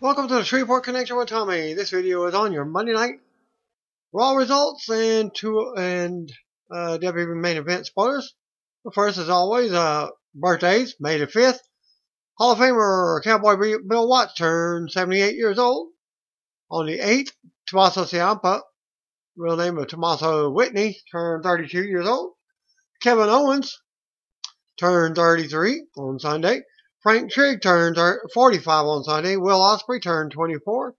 Welcome to the Shreveport Connection with Tommy. This video is on your Monday night Raw results and WWE main event spoilers. But first, as always, birthdays. May the 5th. Hall of Famer Cowboy Bill Watts turned 78 years old. On the 8th, Tommaso Ciampa, real name of Tommaso Whitney, turned 32 years old. Kevin Owens turned 33 on Sunday. Frank Trigg turned 45 on Sunday. Will Ospreay turned 24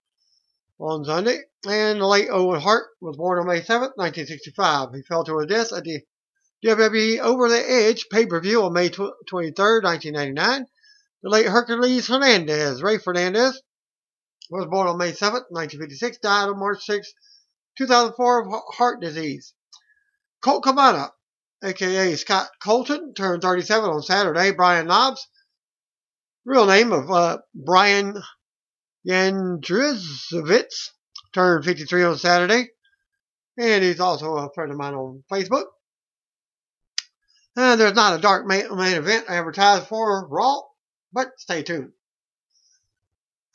on Sunday. And the late Owen Hart was born on May 7th, 1965. He fell to his death at the WWE Over the Edge pay-per-view on May 23rd, 1999. The late Hercules Hernandez, Ray Fernandez, was born on May 7th, 1956. Died on March 6th, 2004 of heart disease. Colt Cabana, a.k.a. Scott Colton, turned 37 on Saturday. Brian Knobbs, real name of Brian Jandrzejewicz, turned 53 on Saturday. And he's also a friend of mine on Facebook. There's not a dark main event advertised for Raw, but stay tuned.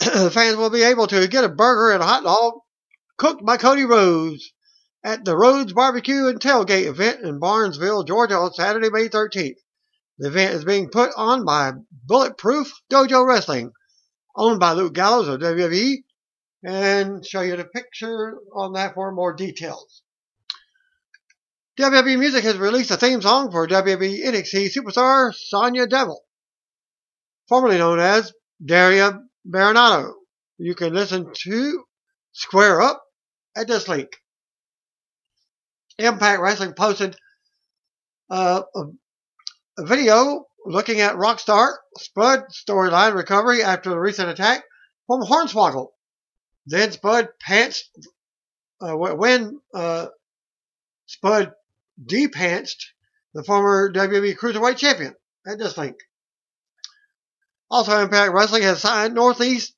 The fans will be able to get a burger and a hot dog cooked by Cody Rhodes at the Rhodes Barbecue and Tailgate event in Barnesville, Georgia on Saturday, May 13th. The event is being put on by Bulletproof Dojo Wrestling, owned by Luke Gallows of WWE, and show you the picture on that for more details. WWE Music has released a theme song for WWE NXT superstar Sonya Deville, formerly known as Daria Berenato. You can listen to Square Up at this link. Impact Wrestling posted a video looking at Rockstar Spud storyline recovery after the recent attack from Hornswoggle. Then Spud Spud de-pantsed the former WWE Cruiserweight Champion at this link. Also, Impact Wrestling has signed Northeast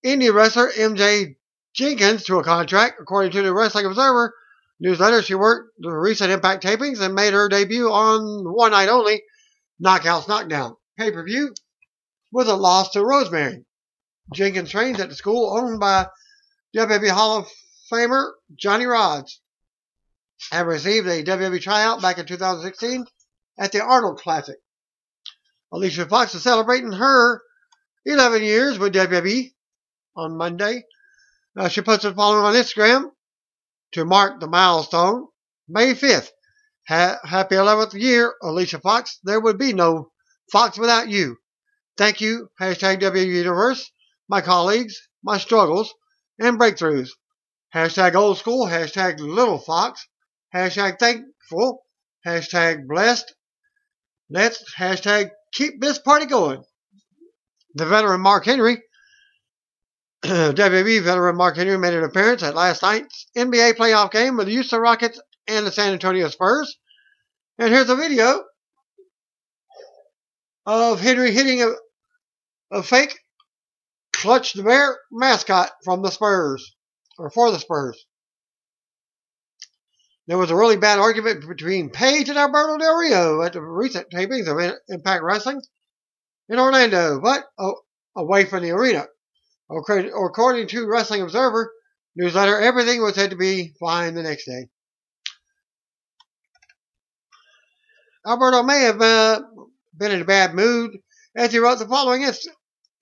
indie wrestler MJ Jenkins to a contract. According to the Wrestling Observer newsletter, she worked the recent Impact tapings and made her debut on One Night Only Knockouts Knockdown pay-per-view with a loss to Rosemary. Jenkins trains at the school owned by WWE Hall of Famer Johnny Rodz and received a WWE tryout back in 2016 at the Arnold Classic. Alicia Fox is celebrating her 11 years with WWE on Monday. She posted the following on Instagram to mark the milestone. May 5th. Happy 11th year, Alicia Fox. There would be no Fox without you. Thank you. Hashtag W Universe, my colleagues, my struggles, and breakthroughs. Hashtag old school. Hashtag little Fox. Hashtag thankful. Hashtag blessed. Let's hashtag keep this party going. The veteran Mark Henry, WWE veteran Mark Henry made an appearance at last night's NBA playoff game with the Houston Rockets and the San Antonio Spurs. And here's a video of Henry hitting a fake Clutch the Bear mascot from the Spurs, or for the Spurs. There was a really bad argument between Paige and Alberto Del Rio at the recent tapings of Impact Wrestling in Orlando, but away from the arena. According to Wrestling Observer newsletter, everything was said to be fine the next day. Alberto may have been in a bad mood as he wrote the following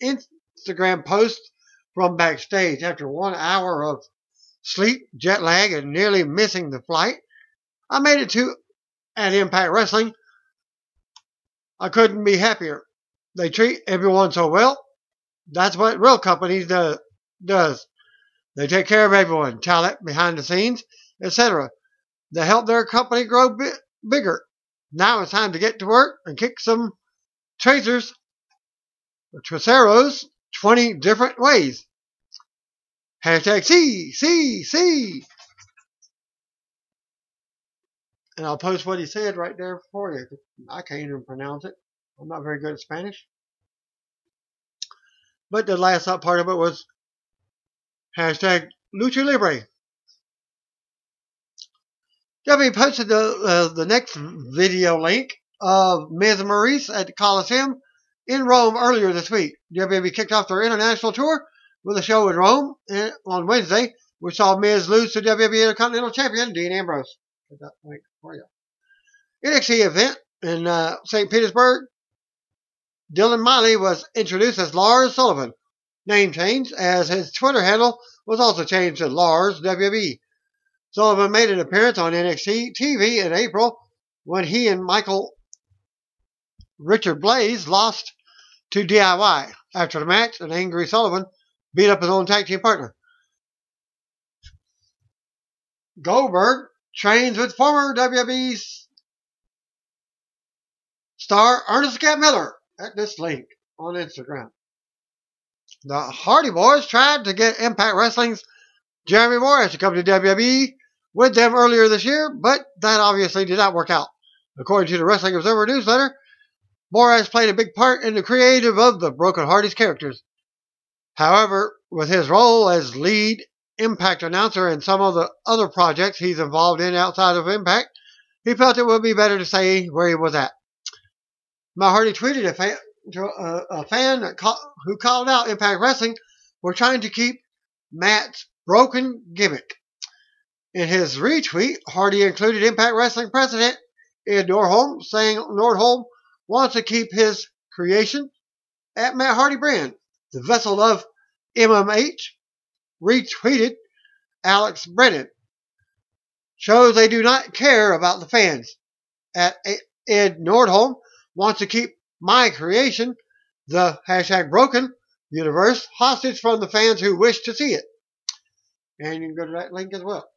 Instagram post from backstage. After 1 hour of sleep, jet lag, and nearly missing the flight I made it to at Impact Wrestling, I couldn't be happier. They treat everyone so well. That's what real companies does. They take care of everyone, talent, behind the scenes, etc. They help their company grow bigger. Now it's time to get to work and kick some traceros 20 different ways. Hashtag C. And I'll post what he said right there for you. I can't even pronounce it. I'm not very good at Spanish. But the last part of it was hashtag Lucha Libre. WWE posted the next video link of Miz and Maurice at the Coliseum in Rome earlier this week. WWE kicked off their international tour with a show in Rome on Wednesday, we saw Miz lose to WWE Intercontinental Champion Dean Ambrose. Put that link for you. NXT event in St. Petersburg. Dylan Miley was introduced as Lars Sullivan. Name changed as his Twitter handle was also changed to Lars WWE. Sullivan made an appearance on NXT TV in April when he and Michael Richard Blaze lost to DIY. After the match, an angry Sullivan beat up his own tag team partner. Goldberg trains with former WWE star Ernest Gap Miller at this link on Instagram. The Hardy Boys tried to get Impact Wrestling's Jeremy Borash to come to WWE with them earlier this year, but that obviously did not work out. According to the Wrestling Observer newsletter, Borash played a big part in the creative of the Broken Hardys characters. However, with his role as lead Impact announcer and some of the other projects he's involved in outside of Impact, he felt it would be better to stay where he was at. Matt Hardy tweeted a fan who called out Impact Wrestling for trying to keep Matt's broken gimmick. In his retweet, Hardy included Impact Wrestling president Ed Nordholm, saying Nordholm wants to keep his creation at Matt Hardy brand. The vessel of MMH retweeted Alex Brennan. Shows they do not care about the fans. At Ed Nordholm wants to keep my creation, the #broken universe, hostage from the fans who wish to see it. And you can go to that link as well.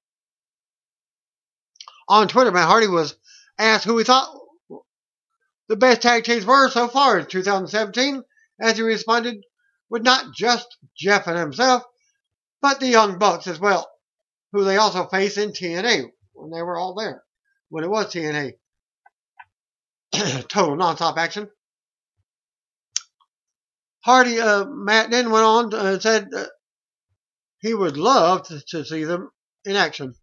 On Twitter, Matt Hardy was asked who he thought the best tag teams were so far in 2017, as he responded with not just Jeff and himself, but the Young Bucks as well, who they also faced in TNA when they were all there, when it was TNA. Total non-stop action. Hardy, Matt then went on and said he would love to see them in action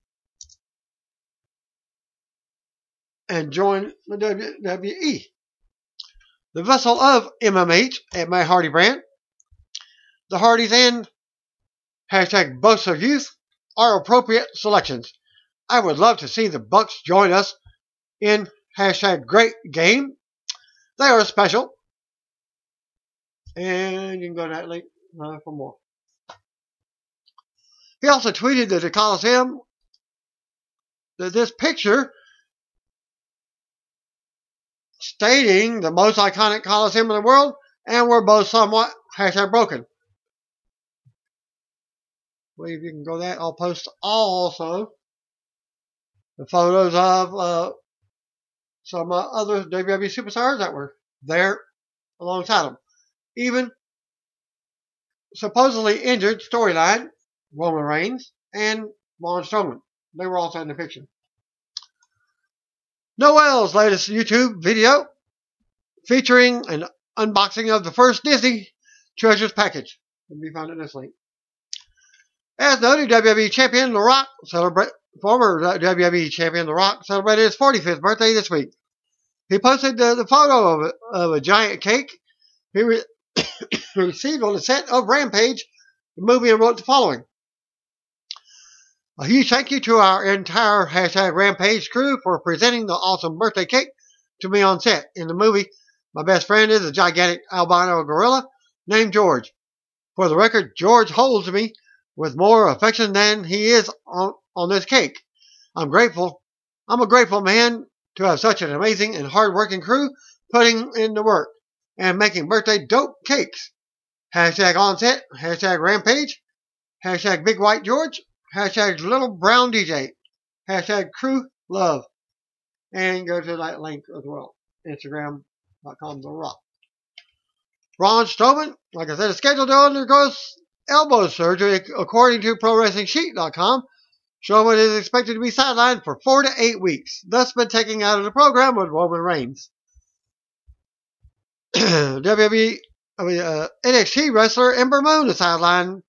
and join the WWE. The vessel of MMH at Matt Hardy brand. The Hardys and #Bucks of Youth are appropriate selections. I would love to see the Bucks join us in #Great Game. They are special. And you can go to that link for more. He also tweeted that the Coliseum, that this picture stating the most iconic Coliseum in the world, and we're both somewhat #broken. I believe you can go there. I'll post also the photos of some other WWE superstars that were there alongside them. Even supposedly injured storyline, Roman Reigns and Braun Strowman. They were also in the picture. Noelle's latest YouTube video featuring an unboxing of the first Disney Treasures package can be found in this link. As noted, WWE Champion The Rock former WWE Champion The Rock celebrated his 45th birthday this week. He posted the photo of a giant cake he received on the set of Rampage, the movie, and wrote the following. A huge thank you to our entire #Rampage crew for presenting the awesome birthday cake to me on set. In the movie, my best friend is a gigantic albino gorilla named George. For the record, George holds me with more affection than he is on this cake. I'm a grateful man to have such an amazing and hard-working crew putting in the work and making birthday dope cakes. #onset, #Rampage, #Big White George, #Little Brown DJ, #Crew Love. And go to that link as well. Instagram.com The Rock. Braun Strowman, like I said, is scheduled to undergo elbow surgery according to ProWrestlingSheet.com. Strowman is expected to be sidelined for 4 to 8 weeks, thus been taken out of the program with Roman Reigns. NXT wrestler Ember Moon is sidelined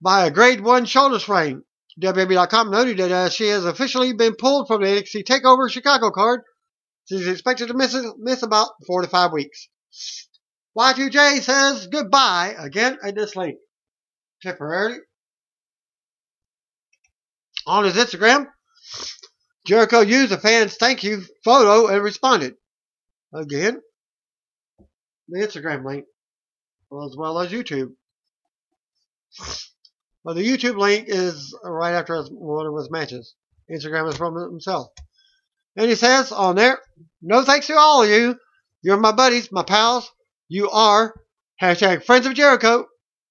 by a grade 1 shoulder sprain. WWE.com noted that she has officially been pulled from the NXT TakeOver Chicago card. She's expected to miss about 4 to 5 weeks. Y2J says goodbye again at this link. temporarily. On his Instagram, Jericho used a fan's thank you photo and responded. Again, the Instagram link, as well as YouTube. Well, the YouTube link is right after one of his matches. Instagram is from himself. And he says on there, no thanks to all of you. You're my buddies, my pals. You are. Hashtag Friends of Jericho.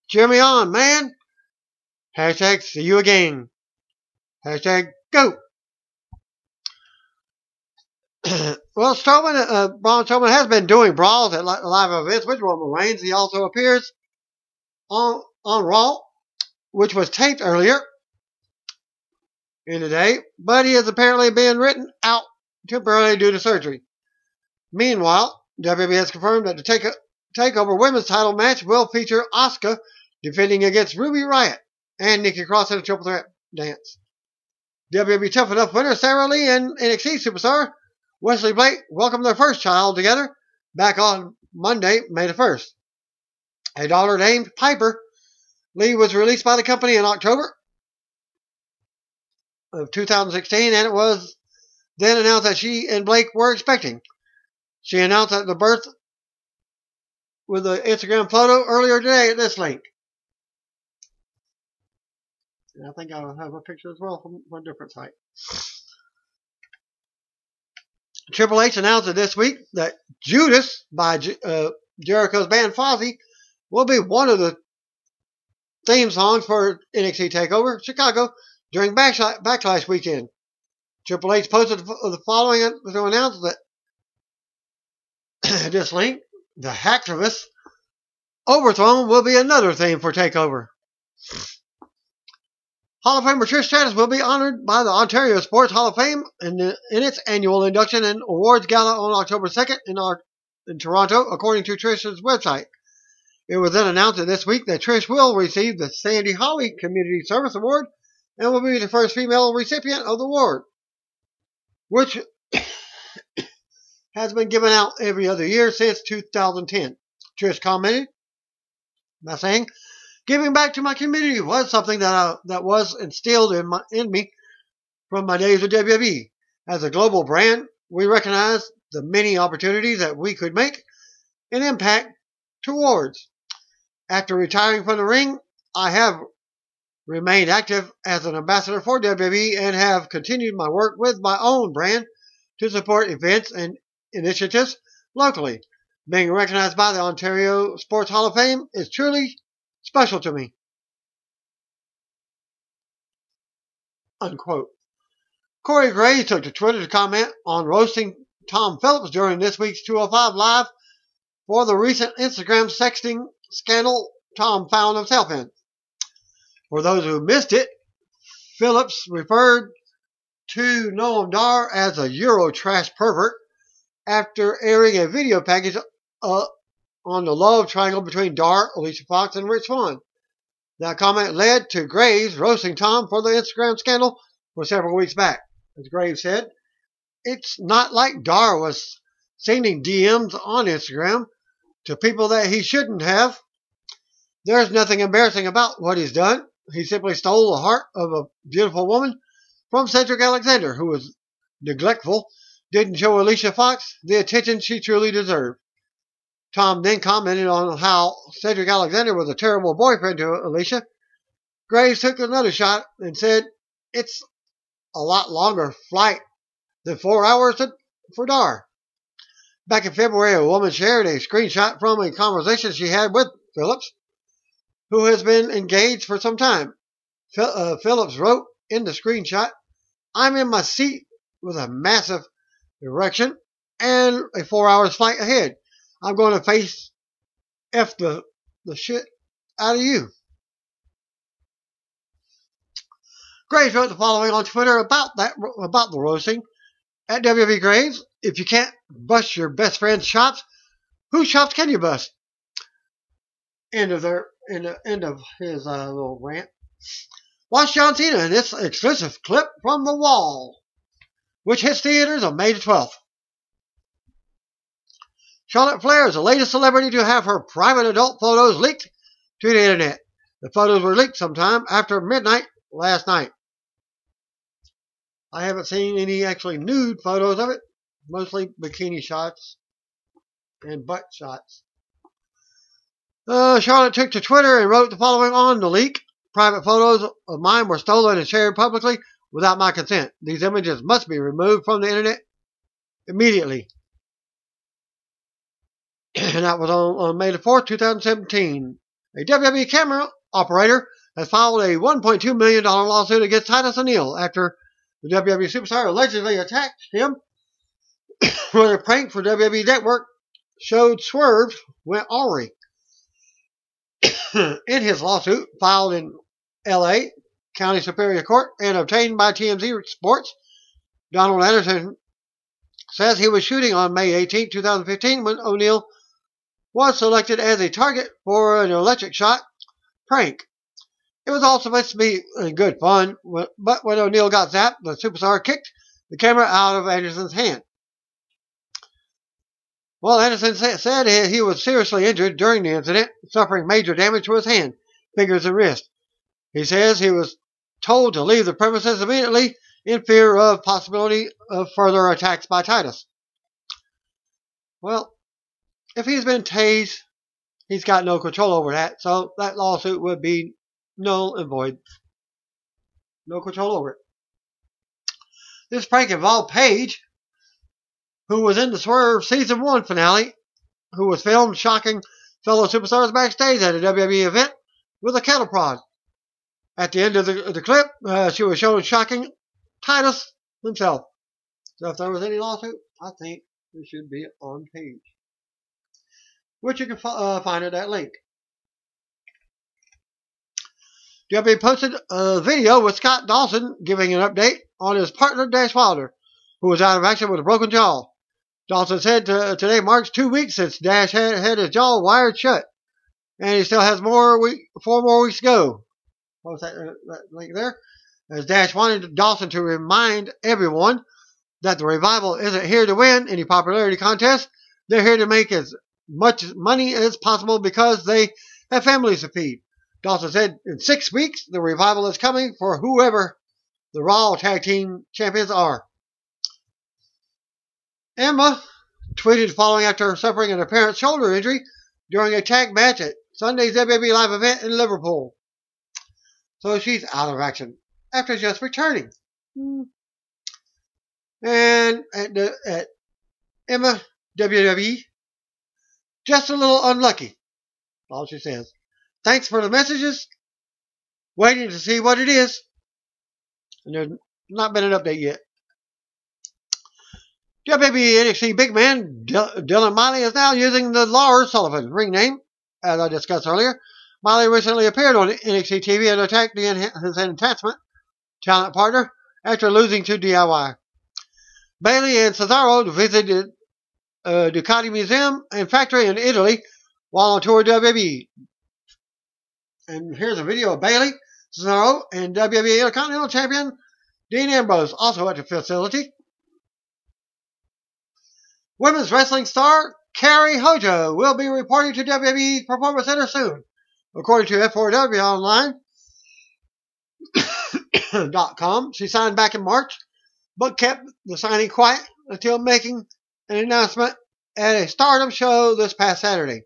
Cheer me on, man. Hashtag see you again. Hashtag go. Well, Braun Strowman has been doing brawls at live events with Roman Reigns. He also appears on Raw, which was taped earlier in the day, but he is apparently being written out temporarily due to surgery. Meanwhile, WWE has confirmed that the TakeOver Women's title match will feature Asuka defending against Ruby Riott and Nikki Cross in a triple threat dance. WWE Tough Enough winner Sarah Lee and NXT superstar Wesley Blake welcomed their first child together back on Monday, May the 1st. A daughter named Piper Lee was released by the company in October of 2016, and it was then announced that she and Blake were expecting. She announced that the birth with an Instagram photo earlier today at this link. And I think I'll have a picture as well from a different site. Triple H announced this week that Judas by Jericho's band Fozzy will be one of the theme songs for NXT TakeOver Chicago during Backlash weekend. Triple H posted the following to announce that this link, the Hacktivist Overthrown, will be another theme for TakeOver. Hall of Famer Trish Stratus will be honored by the Ontario Sports Hall of Fame in its annual induction and awards gala on October 2nd in Toronto, according to Trish's website. It was then announced this week that Trish will receive the Sandy Holly Community Service Award and will be the first female recipient of the award, which has been given out every other year since 2010. Trish commented by saying, "Giving back to my community was something that was instilled in me from my days with WWE. As a global brand, we recognize the many opportunities that we could make an impact towards. After retiring from the ring, I have remained active as an ambassador for WWE and have continued my work with my own brand to support events and initiatives locally. Being recognized by the Ontario Sports Hall of Fame is truly special to me." Unquote. Corey Graves took to Twitter to comment on roasting Tom Phillips during this week's 205 Live for the recent Instagram sexting scandal Tom found himself in. For those who missed it, Phillips referred to Noam Dar as a Eurotrash pervert after airing a video package on the love triangle between Dar, Alicia Fox, and Rich Swann. That comment led to Graves roasting Tom for the Instagram scandal for several weeks back. As Graves said, "It's not like Dar was sending DMs on Instagram to people that he shouldn't have. There's nothing embarrassing about what he's done. He simply stole the heart of a beautiful woman from Cedric Alexander, who was neglectful, didn't show Alicia Fox the attention she truly deserved." Tom then commented on how Cedric Alexander was a terrible boyfriend to Alicia. Graves took another shot and said, "It's a lot longer flight than 4 hours for Dar." Back in February, a woman shared a screenshot from a conversation she had with Phillips, who has been engaged for some time. Phillips wrote in the screenshot, "I'm in my seat with a massive erection and a 4 hours flight ahead. I'm going to face F the shit out of you." Graves wrote the following on Twitter about the roasting. At WWE Graves, "If you can't bust your best friend's chops, whose chops can you bust?" End of his little rant. Watch John Cena in this exclusive clip from The Wall, which hits theaters on May the 12th. Charlotte Flair is the latest celebrity to have her private adult photos leaked to the internet. The photos were leaked sometime after midnight last night. I haven't seen any actually nude photos of it. Mostly bikini shots and butt shots. Charlotte took to Twitter and wrote the following on the leak. Private photos of mine were stolen and shared publicly without my consent. These images must be removed from the internet immediately. And that was on May the 4th, 2017. A WWE camera operator has filed a $1.2 million lawsuit against Titus O'Neil after the WWE superstar allegedly attacked him when a prank for WWE Network showed Swerve went awry. In his lawsuit, filed in L.A. County Superior Court and obtained by TMZ Sports, Donald Anderson says he was shooting on May 18, 2015 when O'Neil was selected as a target for an electric shot prank. It was all supposed to be good fun, but when O'Neil got zapped, the superstar kicked the camera out of Anderson's hand. Well, Anderson said he was seriously injured during the incident, suffering major damage to his hand, fingers, and wrist. He says he was told to leave the premises immediately in fear of possibility of further attacks by Titus. Well, if he's been tased, he's got no control over that, so that lawsuit would be null and void. No control over it. This prank involved Paige, who was in the Swerve Season 1 finale, who was filmed shocking fellow superstars backstage at a WWE event with a cattle prod. At the end of the clip, she was shown shocking Titus himself. So if there was any lawsuit, I think it should be on Paige, which you can find at that link. WWE posted a video with Scott Dawson giving an update on his partner Dash Wilder, who was out of action with a broken jaw. Dawson said today marks 2 weeks since Dash had his jaw wired shut, and he still has 4 more weeks to go. What was that link there? As Dash wanted Dawson to remind everyone that the Revival isn't here to win any popularity contest. They're here to make as much money as possible because they have families to feed. Dawson said in 6 weeks, the Revival is coming for whoever the Raw Tag Team Champions are. Emma tweeted following after suffering an apparent shoulder injury during a tag match at Sunday's WWE Live event in Liverpool. So she's out of action after just returning. And at Emma WWE, just a little unlucky. All she says. Thanks for the messages. Waiting to see what it is. And there's not been an update yet. WWE NXT big man Dylan Miley is now using the Lars Sullivan ring name, as I discussed earlier. Miley recently appeared on NXT TV and attacked his enhancement talent partner after losing to DIY. Bailey and Cesaro visited Ducati Museum and Factory in Italy while on tour WWE. And here's a video of Bailey, Cesaro, and WWE Intercontinental Champion Dean Ambrose also at the facility. Women's wrestling star Carrie Hojo will be reporting to WWE Performance Center soon, according to F4WOnline.com. She signed back in March, but kept the signing quiet until making an announcement at a Stardom show this past Saturday.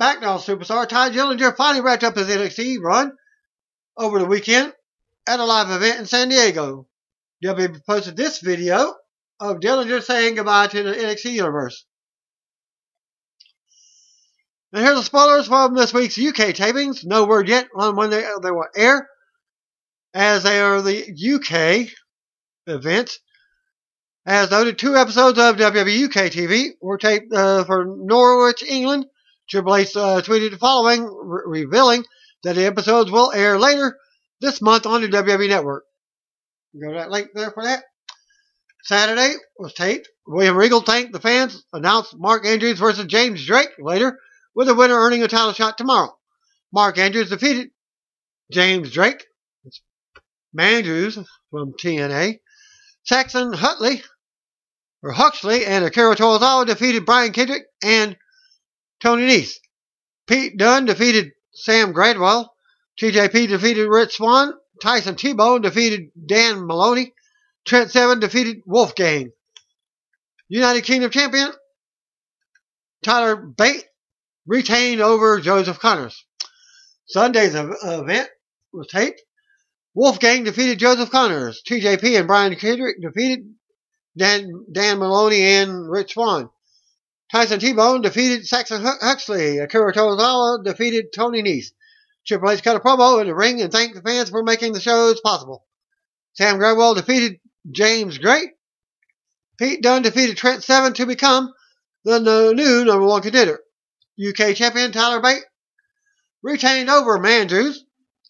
SmackDown superstar Ty Dillinger finally wrapped up his NXT run over the weekend at a live event in San Diego. WWE posted this video of Dillinger saying goodbye to the NXT universe. And here's the spoilers from this week's UK tapings. No word yet on when they will air, as they are the UK events. As noted, 2 episodes of WWE UK TV were taped for Norwich, England. Triple H tweeted the following, revealing that the episodes will air later this month on the WWE Network. Go to that link there for that. Saturday was taped. William Regal thanked the fans, announced Mark Andrews versus James Drake later, with the winner earning a title shot tomorrow. Mark Andrews defeated James Drake. Andrews from TNA. Saxon Huxley and Akira Tozawa defeated Brian Kendrick and Tony Nese. Pete Dunne defeated Sam Gradwell. TJP defeated Rich Swann. Tyson T-Bone defeated Dan Maloney. Trent Seven defeated Wolfgang. United Kingdom champion Tyler Bate retained over Joseph Connors. Sunday's event was taped. Wolfgang defeated Joseph Connors. TJP and Brian Kendrick defeated Dan Maloney and Rich Swann. Tyson T-Bone defeated Saxon Huxley. Akira Tozawa defeated Tony Nese. Triple H cut a promo in the ring and thanked the fans for making the shows possible. Sam Gradwell defeated James Gray. Pete Dunne defeated Trent Seven to become the new number one contender. UK champion Tyler Bate retained over Andrews.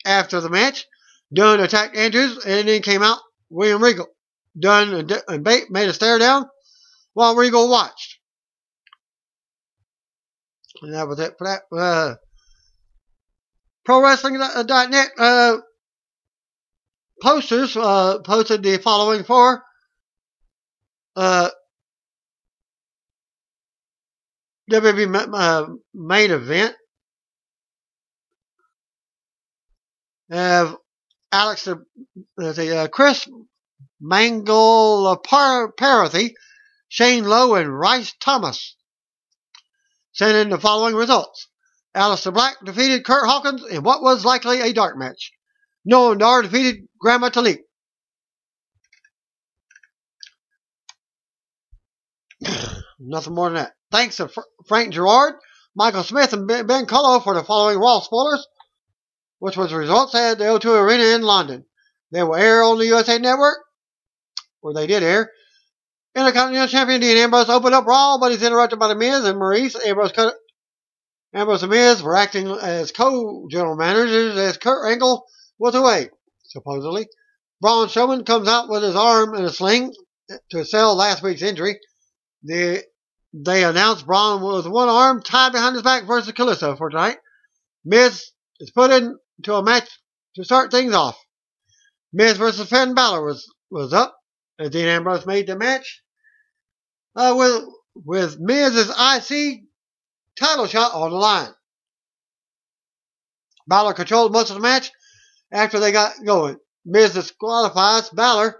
After the match, Dunne attacked Andrews and then came out William Regal. Dunne and Bate made a stare down while Regal watched. And that was it for that. ProWrestling.net posters posted the following for WWE main event. Chris Mangalaparathy, Shane Lowe, and Rice Thomas sent in the following results. Aleister Black defeated Kurt Hawkins in what was likely a dark match. Noam Dar defeated Grandma Talib. Nothing more than that. Thanks to Frank Gerard, Michael Smith, and Ben Cullo for the following Raw spoilers, which was the results at the O2 Arena in London. They will air on the USA Network, or they did air. Intercontinental Champion Dean Ambrose opened up Raw, but he's interrupted by The Miz and Maurice. Ambrose and Miz were acting as co-general managers as Kurt Angle was away, supposedly. Braun Strowman comes out with his arm in a sling to sell last week's injury. They announced Braun with one arm tied behind his back versus Kalisto for tonight. Miz is put into a match to start things off. Miz versus Finn Balor was up, as Dean Ambrose made the match with Miz's IC title shot on the line. Balor controlled most of the match after they got going. Miz disqualifies Balor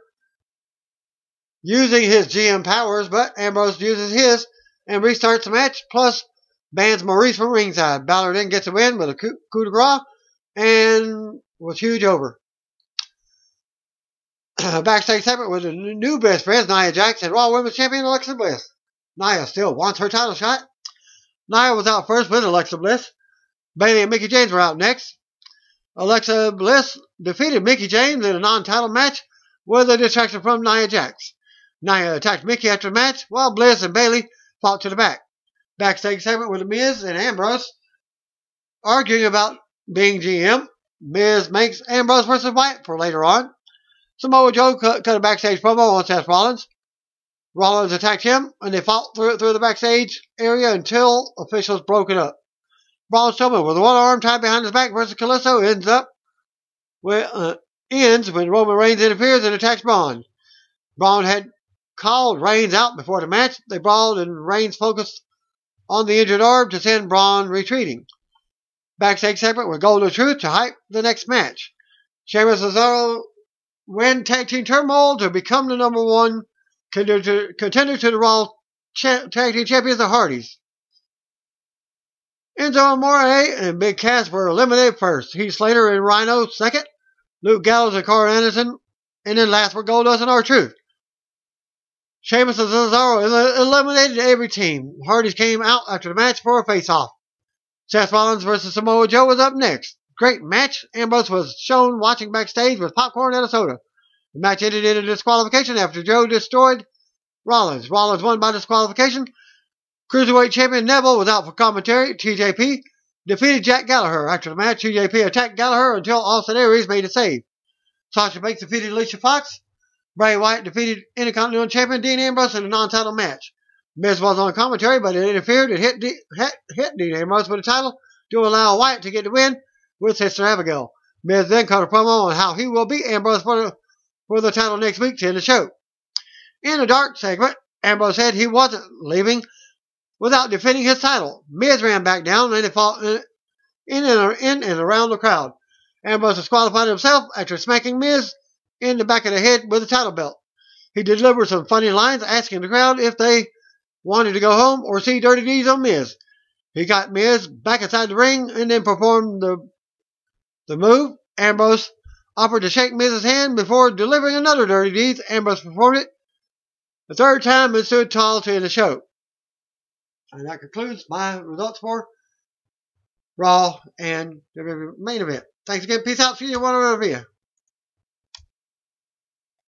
using his GM powers, but Ambrose uses his and restarts the match, plus bans Maurice from ringside. Balor then gets a win with a coup de grace and was huge over. Backstage segment with the new best friends, Nia Jax and Raw Women's Champion Alexa Bliss. Nia still wants her title shot. Nia was out first with Alexa Bliss. Bayley and Mickie James were out next. Alexa Bliss defeated Mickie James in a non-title match with a distraction from Nia Jax. Nia attacked Mickie after the match, while Bliss and Bayley fought to the back. Backstage segment with The Miz and Ambrose arguing about being GM. Miz makes Ambrose versus Wyatt for later on. Samoa Joe cut a backstage promo on Seth Rollins. Rollins attacked him, and they fought through the backstage area until officials broke it up. Braun Strowman with one arm tied behind his back versus Kalisto ends when Roman Reigns interferes and attacks Braun. Braun had called Reigns out before the match. They brawled, and Reigns focused on the injured arm to send Braun retreating. Backstage segment with Golden Truth to hype the next match. Sheamus and Cesaro win tag team turmoil to become the number one contender to the Raw tag team champions, the Hardys. Enzo Amore and Big Cass were eliminated first. Heath Slater and Rhino second. Luke Gallows and Carl Anderson. And then last were Goldust and R-Truth. Sheamus and Cesaro eliminated every team. Hardys came out after the match for a face-off. Seth Rollins versus Samoa Joe was up next. Great match. Ambrose was shown watching backstage with popcorn and a soda. The match ended in a disqualification after Joe destroyed Rollins. Rollins won by disqualification. Cruiserweight champion Neville was out for commentary. TJP defeated Jack Gallagher. After the match, TJP attacked Gallagher until Austin Aries made a save. Sasha Banks defeated Alicia Fox. Bray Wyatt defeated Intercontinental Champion Dean Ambrose in a non-title match. Miz was on commentary, but it interfered and hit Dean Ambrose with the title to allow Wyatt to get the win with Sister Abigail. Miz then cut a promo on how he will beat Ambrose for the title next week to end the show. In the dark segment, Ambrose said he wasn't leaving without defending his title. Miz ran back down and in and around the crowd. Ambrose disqualified himself after smacking Miz in the back of the head with a title belt. He delivered some funny lines asking the crowd if they wanted to go home or see Dirty Deeds on Miz. He got Miz back inside the ring and then performed the move. Ambrose offered to shake Miz's hand before delivering another Dirty Deeds. Ambrose performed it the third time and stood tall to end the show. And that concludes my results for Raw and the main event. Thanks again. Peace out. See you in one other video.